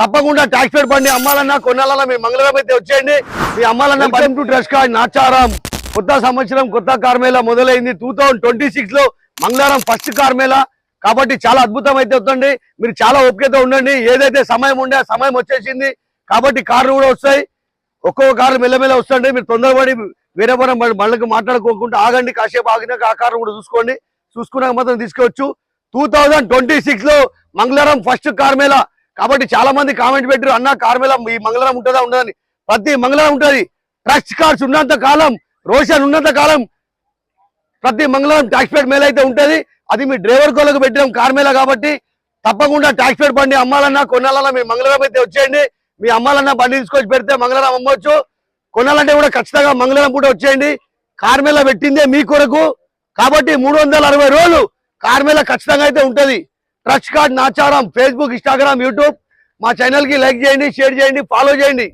తప్పకుండా ట్యాక్స్ పేడ్ బండి అమ్మాలన్నా కొనాలన్నా మీ మంగళవారం అయితే వచ్చేయండి. మీ అమ్మాలన్నా welcome to dress card Nacharam. కొత్త సంవత్సరం కొత్త కార్మేళ మొదలైంది. 2026 లో మంగళవారం ఫస్ట్ కార్మేళ కాబట్టి చాలా అద్భుతం అయితే వస్తుంది. మీరు చాలా ఓపికతో ఉండండి. ఏదైతే సమయం ఉండే ఆ సమయం వచ్చేసింది కాబట్టి కార్లు కూడా వస్తాయి. ఒక్కొక్క కార్లు మెల్లమెల్ల వస్తుంది. మీరు తొందరపడి వేరే మళ్ళీ మాట్లాడుకోకుండా ఆగండి. కాసేపు ఆగినాక ఆ కారు కూడా చూసుకోండి. చూసుకున్నాక మాత్రం తీసుకోవచ్చు. 2026 లో మంగళవారం ఫస్ట్ కార్మేళ కాబట్టి చాలా మంది కామెంట్ పెట్టారు, అన్న కార్మేళ ఈ మంగళవారం ఉంటుందా ఉండదని. ప్రతి మంగళవారం ఉంటుంది. ట్రస్ట్ కార్డ్స్ ఉన్నంత కాలం, రోషన్ ఉన్నంత కాలం ప్రతి మంగళవారం ట్యాక్స్ పేడ్ మేళ అయితే ఉంటుంది. అది మీ డ్రైవర్ కోళ్ళకు పెట్టిన కార్మేళ కాబట్టి తప్పకుండా ట్యాక్స్ పేడ్ బండి అమ్మాలన్నా కొనాలన్నా మీ మంగళవారం అయితే వచ్చేయండి. మీ అమ్మాలన్నా బండి తీసుకొచ్చి పెడితే మంగళవారం అమ్మవచ్చు. కొనాలంటే కూడా ఖచ్చితంగా మంగళవారం కూడా వచ్చేయండి. కార్మేళ పెట్టిందే మీ కొరకు కాబట్టి 360 రోజులు కార్మేళ ఖచ్చితంగా అయితే ఉంటుంది. Trust card Nacharam Facebook, Instagram, YouTube మా ఛానల్ కి లైక్ చేయండి, షేర్ చేయండి, ఫాలో చేయండి.